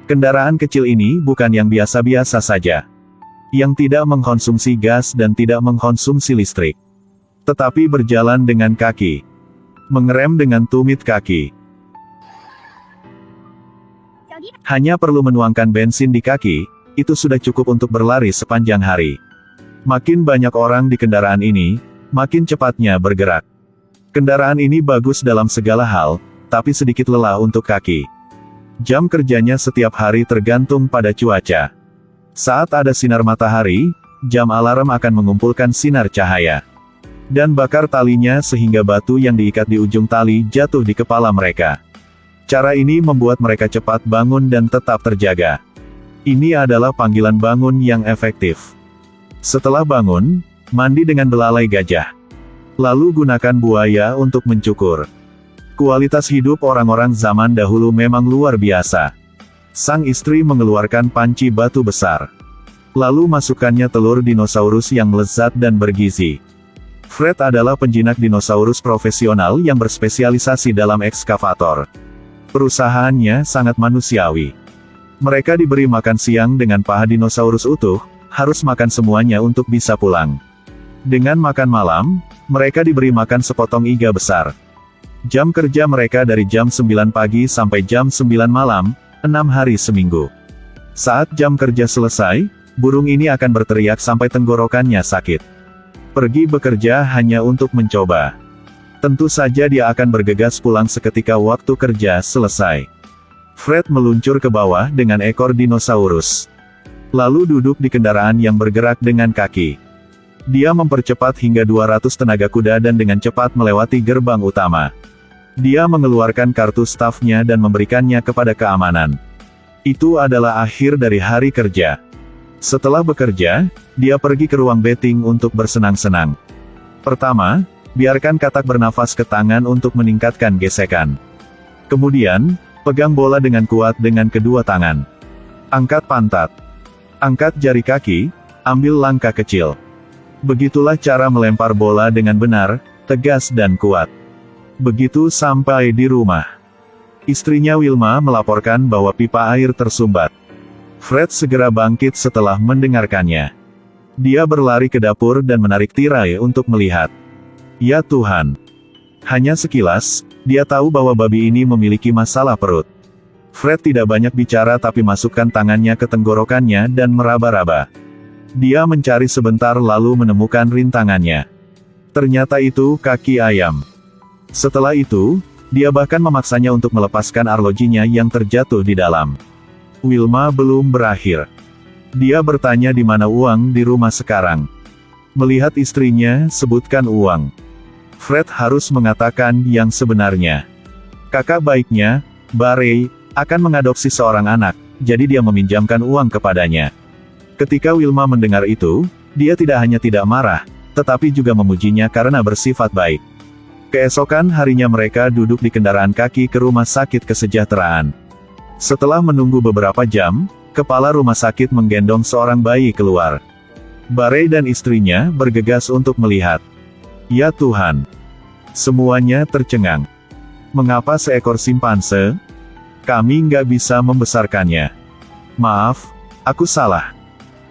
Kendaraan kecil ini bukan yang biasa-biasa saja. Yang tidak mengkonsumsi gas dan tidak mengkonsumsi listrik. Tetapi berjalan dengan kaki. Mengerem dengan tumit kaki. Hanya perlu menuangkan bensin di kaki, itu sudah cukup untuk berlari sepanjang hari. Makin banyak orang di kendaraan ini, makin cepatnya bergerak. Kendaraan ini bagus dalam segala hal, tapi sedikit lelah untuk kaki. Jam kerjanya setiap hari tergantung pada cuaca. Saat ada sinar matahari, jam alarm akan mengumpulkan sinar cahaya. Dan bakar talinya sehingga batu yang diikat di ujung tali jatuh di kepala mereka. Cara ini membuat mereka cepat bangun dan tetap terjaga. Ini adalah panggilan bangun yang efektif. Setelah bangun, mandi dengan belalai gajah. Lalu gunakan buaya untuk mencukur. Kualitas hidup orang-orang zaman dahulu memang luar biasa. Sang istri mengeluarkan panci batu besar. Lalu masukkannya telur dinosaurus yang lezat dan bergizi. Fred adalah penjinak dinosaurus profesional yang berspesialisasi dalam ekskavator. Perusahaannya sangat manusiawi. Mereka diberi makan siang dengan paha dinosaurus utuh, harus makan semuanya untuk bisa pulang. Dengan makan malam, mereka diberi makan sepotong iga besar. Jam kerja mereka dari jam 9 pagi sampai jam 9 malam, 6 hari seminggu. Saat jam kerja selesai, burung ini akan berteriak sampai tenggorokannya sakit. Pergi bekerja hanya untuk mencoba. Tentu saja dia akan bergegas pulang seketika waktu kerja selesai. Fred meluncur ke bawah dengan ekor dinosaurus. Lalu duduk di kendaraan yang bergerak dengan kaki. Dia mempercepat hingga 200 tenaga kuda dan dengan cepat melewati gerbang utama. Dia mengeluarkan kartu stafnya dan memberikannya kepada keamanan. Itu adalah akhir dari hari kerja. Setelah bekerja, dia pergi ke ruang betting untuk bersenang-senang. Pertama, biarkan katak bernafas ke tangan untuk meningkatkan gesekan. Kemudian, pegang bola dengan kuat dengan kedua tangan. Angkat pantat. Angkat jari kaki, ambil langkah kecil. Begitulah cara melempar bola dengan benar, tegas dan kuat. Begitu sampai di rumah. Istrinya Wilma melaporkan bahwa pipa air tersumbat. Fred segera bangkit setelah mendengarkannya. Dia berlari ke dapur dan menarik tirai untuk melihat. Ya Tuhan! Hanya sekilas, dia tahu bahwa babi ini memiliki masalah perut. Fred tidak banyak bicara tapi masukkan tangannya ke tenggorokannya dan meraba-raba. Dia mencari sebentar lalu menemukan rintangannya. Ternyata itu kaki ayam. Setelah itu, dia bahkan memaksanya untuk melepaskan arlojinya yang terjatuh di dalam. Wilma belum berakhir. Dia bertanya di mana uang di rumah sekarang. Melihat istrinya sebutkan uang. Fred harus mengatakan yang sebenarnya. Kakak baiknya, Barry, akan mengadopsi seorang anak, jadi dia meminjamkan uang kepadanya. Ketika Wilma mendengar itu, dia tidak hanya tidak marah, tetapi juga memujinya karena bersifat baik. Keesokan harinya mereka duduk di kendaraan kaki ke rumah sakit kesejahteraan. Setelah menunggu beberapa jam, kepala rumah sakit menggendong seorang bayi keluar. Barry dan istrinya bergegas untuk melihat. Ya Tuhan! Semuanya tercengang. Mengapa seekor simpanse? Kami nggak bisa membesarkannya. Maaf, aku salah.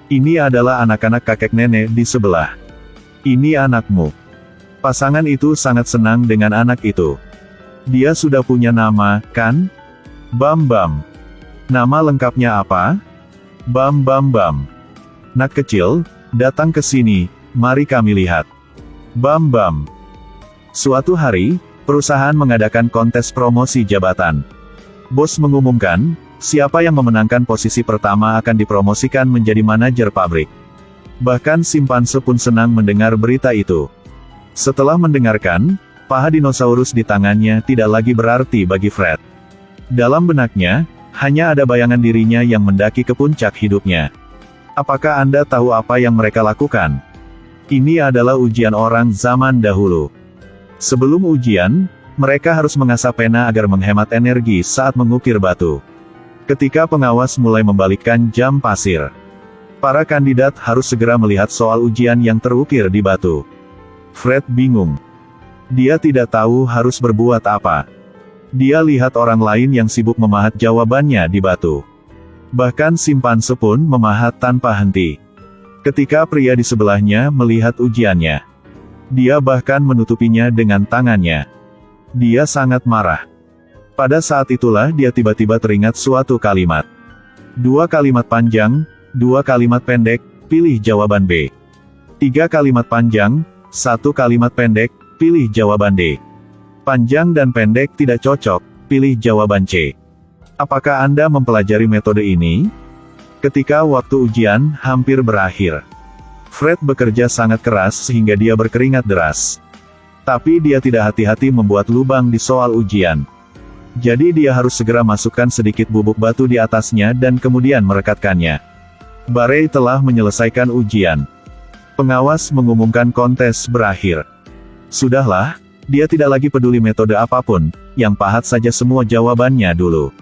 Ini adalah anak-anak kakek nenek di sebelah. Ini anakmu. Pasangan itu sangat senang dengan anak itu. Dia sudah punya nama, kan? Bam Bam. Nama lengkapnya apa? Bam Bam Bam. Nak kecil, datang ke sini, mari kami lihat. Bam Bam. Suatu hari, perusahaan mengadakan kontes promosi jabatan. Bos mengumumkan, siapa yang memenangkan posisi pertama akan dipromosikan menjadi manajer pabrik. Bahkan simpanse pun senang mendengar berita itu. Setelah mendengarkan, paha dinosaurus di tangannya tidak lagi berarti bagi Fred. Dalam benaknya, hanya ada bayangan dirinya yang mendaki ke puncak hidupnya. Apakah Anda tahu apa yang mereka lakukan? Ini adalah ujian orang zaman dahulu. Sebelum ujian, mereka harus mengasah pena agar menghemat energi saat mengukir batu. Ketika pengawas mulai membalikkan jam pasir, para kandidat harus segera melihat soal ujian yang terukir di batu. Fred bingung. Dia tidak tahu harus berbuat apa. Dia lihat orang lain yang sibuk memahat jawabannya di batu. Bahkan simpanse pun memahat tanpa henti. Ketika pria di sebelahnya melihat ujiannya, dia bahkan menutupinya dengan tangannya. Dia sangat marah. Pada saat itulah dia tiba-tiba teringat suatu kalimat. 2 kalimat panjang, 2 kalimat pendek, pilih jawaban B. 3 kalimat panjang, 1 kalimat pendek, pilih jawaban D. Panjang dan pendek tidak cocok, pilih jawaban C. Apakah Anda mempelajari metode ini? Ketika waktu ujian hampir berakhir, Fred bekerja sangat keras sehingga dia berkeringat deras. Tapi dia tidak hati-hati membuat lubang di soal ujian. Jadi dia harus segera masukkan sedikit bubuk batu di atasnya dan kemudian merekatkannya. Barry telah menyelesaikan ujian. Pengawas mengumumkan kontes berakhir. Sudahlah, dia tidak lagi peduli metode apapun, yang pahat saja semua jawabannya dulu.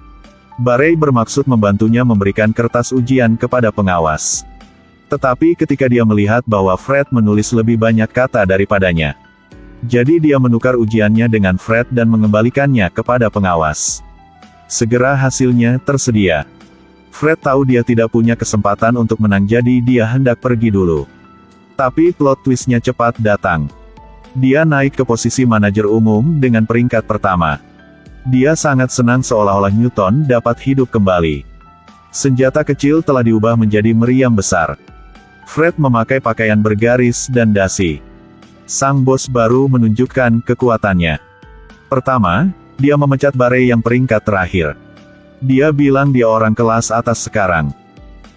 Barry bermaksud membantunya memberikan kertas ujian kepada pengawas. Tetapi ketika dia melihat bahwa Fred menulis lebih banyak kata daripadanya, jadi dia menukar ujiannya dengan Fred dan mengembalikannya kepada pengawas. Segera hasilnya tersedia. Fred tahu dia tidak punya kesempatan untuk menang, jadi dia hendak pergi dulu. Tapi plot twistnya cepat datang. Dia naik ke posisi manajer umum dengan peringkat pertama. Dia sangat senang seolah-olah Newton dapat hidup kembali. Senjata kecil telah diubah menjadi meriam besar. Fred memakai pakaian bergaris dan dasi. Sang bos baru menunjukkan kekuatannya. Pertama, dia memecat Barry yang peringkat terakhir. Dia bilang dia orang kelas atas sekarang.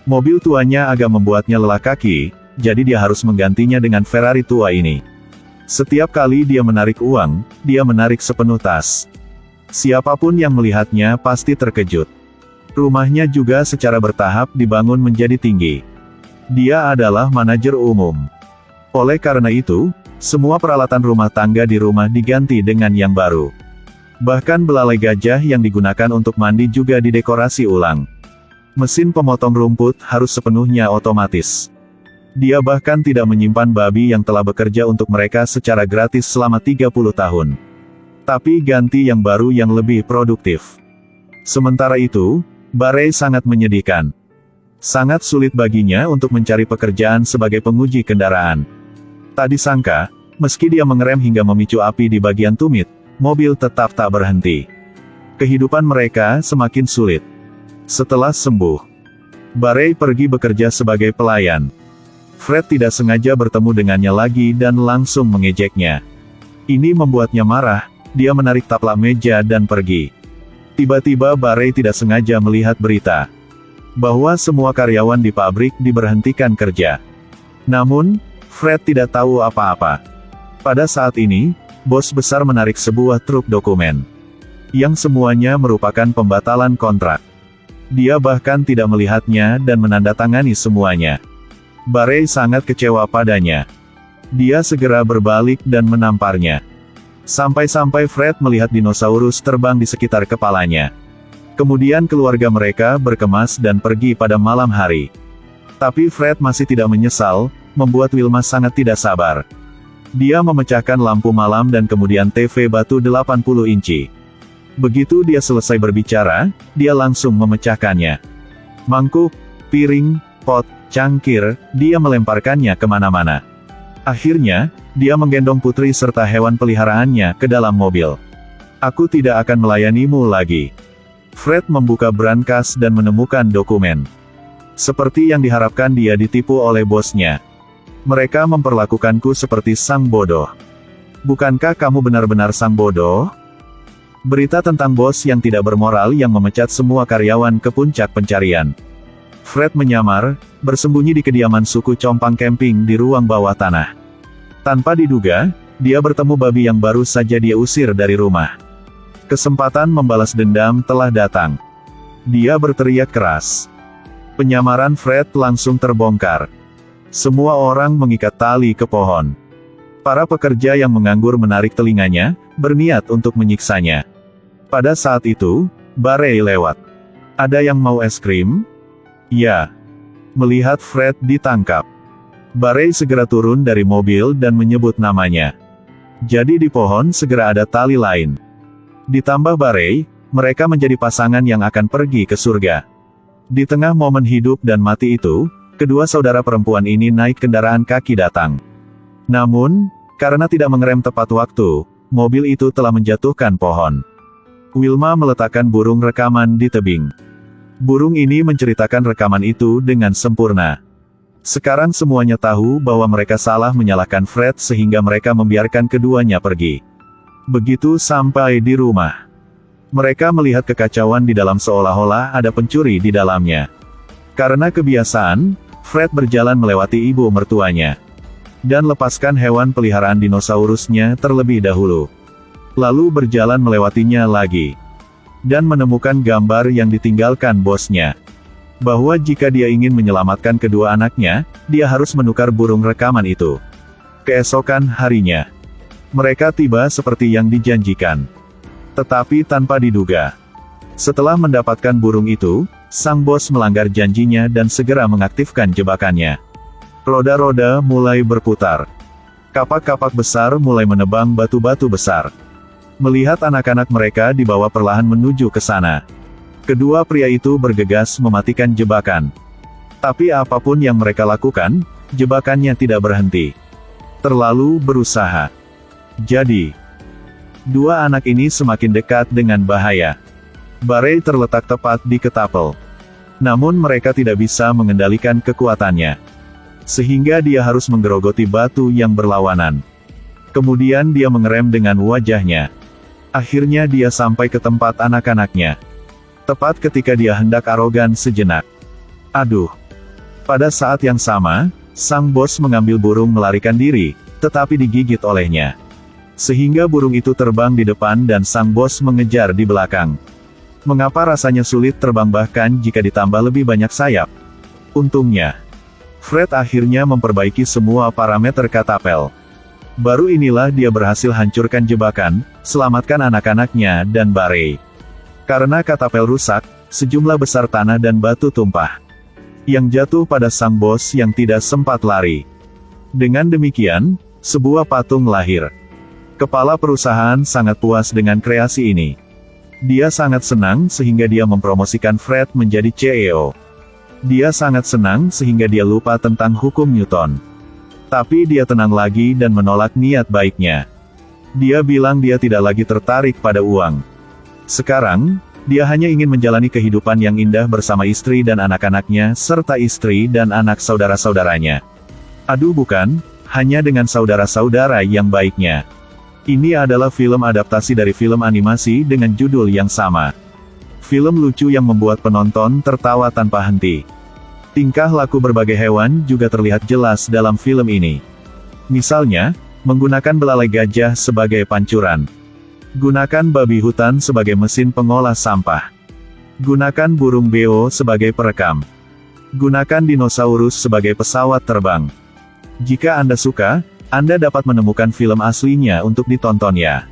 Mobil tuanya agak membuatnya lelah kaki, jadi dia harus menggantinya dengan Ferrari tua ini. Setiap kali dia menarik uang, dia menarik sepenuh tas. Siapapun yang melihatnya pasti terkejut. Rumahnya juga secara bertahap dibangun menjadi tinggi. Dia adalah manajer umum. Oleh karena itu, semua peralatan rumah tangga di rumah diganti dengan yang baru. Bahkan belalai gajah yang digunakan untuk mandi juga didekorasi ulang. Mesin pemotong rumput harus sepenuhnya otomatis. Dia bahkan tidak menyimpan babi yang telah bekerja untuk mereka secara gratis selama 30 tahun. Tapi ganti yang baru yang lebih produktif. Sementara itu, Barry sangat menyedihkan. Sangat sulit baginya untuk mencari pekerjaan sebagai penguji kendaraan. Tak disangka, meski dia mengerem hingga memicu api di bagian tumit, mobil tetap tak berhenti. Kehidupan mereka semakin sulit. Setelah sembuh, Barry pergi bekerja sebagai pelayan. Fred tidak sengaja bertemu dengannya lagi dan langsung mengejeknya. Ini membuatnya marah. Dia menarik taplak meja dan pergi. Tiba-tiba Barry tidak sengaja melihat berita bahwa semua karyawan di pabrik diberhentikan kerja. Namun, Fred tidak tahu apa-apa. Pada saat ini, bos besar menarik sebuah truk dokumen, yang semuanya merupakan pembatalan kontrak. Dia bahkan tidak melihatnya dan menandatangani semuanya. Barry sangat kecewa padanya. Dia segera berbalik dan menamparnya. Sampai-sampai Fred melihat dinosaurus terbang di sekitar kepalanya. Kemudian keluarga mereka berkemas dan pergi pada malam hari. Tapi Fred masih tidak menyesal, membuat Wilma sangat tidak sabar. Dia memecahkan lampu malam dan kemudian TV batu 80 inci. Begitu dia selesai berbicara, dia langsung memecahkannya. Mangkuk, piring, pot, cangkir, dia melemparkannya kemana-mana. Akhirnya, dia menggendong putri serta hewan peliharaannya ke dalam mobil. Aku tidak akan melayanimu lagi. Fred membuka brankas dan menemukan dokumen. Seperti yang diharapkan, dia ditipu oleh bosnya. Mereka memperlakukanku seperti sang bodoh. Bukankah kamu benar-benar sang bodoh? Berita tentang bos yang tidak bermoral yang memecat semua karyawan ke puncak pencarian. Fred menyamar, bersembunyi di kediaman suku Compang Camping di ruang bawah tanah. Tanpa diduga, dia bertemu babi yang baru saja dia usir dari rumah. Kesempatan membalas dendam telah datang. Dia berteriak keras. Penyamaran Fred langsung terbongkar. Semua orang mengikat tali ke pohon. Para pekerja yang menganggur menarik telinganya, berniat untuk menyiksanya. Pada saat itu, Barry lewat. Ada yang mau es krim? Ya. Melihat Fred ditangkap, Barry segera turun dari mobil dan menyebut namanya. Jadi di pohon segera ada tali lain. Ditambah Barry, mereka menjadi pasangan yang akan pergi ke surga. Di tengah momen hidup dan mati itu, kedua saudara perempuan ini naik kendaraan kaki datang. Namun, karena tidak mengerem tepat waktu, mobil itu telah menjatuhkan pohon. Wilma meletakkan burung rekaman di tebing. Burung ini menceritakan rekaman itu dengan sempurna. Sekarang semuanya tahu bahwa mereka salah menyalahkan Fred sehingga mereka membiarkan keduanya pergi. Begitu sampai di rumah, mereka melihat kekacauan di dalam seolah-olah ada pencuri di dalamnya. Karena kebiasaan, Fred berjalan melewati ibu mertuanya dan lepaskan hewan peliharaan dinosaurusnya terlebih dahulu. Lalu berjalan melewatinya lagi dan menemukan gambar yang ditinggalkan bosnya. Bahwa jika dia ingin menyelamatkan kedua anaknya, dia harus menukar burung rekaman itu. Keesokan harinya, mereka tiba seperti yang dijanjikan. Tetapi tanpa diduga, setelah mendapatkan burung itu, sang bos melanggar janjinya dan segera mengaktifkan jebakannya. Roda-roda mulai berputar. Kapak-kapak besar mulai menebang batu-batu besar. Melihat anak-anak mereka dibawa perlahan menuju ke sana, kedua pria itu bergegas mematikan jebakan. Tapi apapun yang mereka lakukan, jebakannya tidak berhenti. Terlalu berusaha. Jadi, dua anak ini semakin dekat dengan bahaya. Barey terletak tepat di ketapel. Namun mereka tidak bisa mengendalikan kekuatannya. Sehingga dia harus menggerogoti batu yang berlawanan. Kemudian dia mengerem dengan wajahnya. Akhirnya dia sampai ke tempat anak-anaknya. Tepat ketika dia hendak arogan sejenak. Aduh. Pada saat yang sama, sang bos mengambil burung melarikan diri, tetapi digigit olehnya. Sehingga burung itu terbang di depan dan sang bos mengejar di belakang. Mengapa rasanya sulit terbang bahkan jika ditambah lebih banyak sayap? Untungnya, Fred akhirnya memperbaiki semua parameter katapel. Baru inilah dia berhasil hancurkan jebakan, selamatkan anak-anaknya dan Barey. Karena katapel rusak, sejumlah besar tanah dan batu tumpah, yang jatuh pada sang bos yang tidak sempat lari. Dengan demikian, sebuah patung lahir. Kepala perusahaan sangat puas dengan kreasi ini. Dia sangat senang sehingga dia mempromosikan Fred menjadi CEO. Dia sangat senang sehingga dia lupa tentang hukum Newton. Tapi dia tenang lagi dan menolak niat baiknya. Dia bilang dia tidak lagi tertarik pada uang. Sekarang, dia hanya ingin menjalani kehidupan yang indah bersama istri dan anak-anaknya serta istri dan anak saudara-saudaranya. Aduh bukan, hanya dengan saudara-saudara yang baiknya. Ini adalah film adaptasi dari film animasi dengan judul yang sama. Film lucu yang membuat penonton tertawa tanpa henti. Tingkah laku berbagai hewan juga terlihat jelas dalam film ini. Misalnya, menggunakan belalai gajah sebagai pancuran. Gunakan babi hutan sebagai mesin pengolah sampah. Gunakan burung beo sebagai perekam. Gunakan dinosaurus sebagai pesawat terbang. Jika Anda suka, Anda dapat menemukan film aslinya untuk ditonton ya.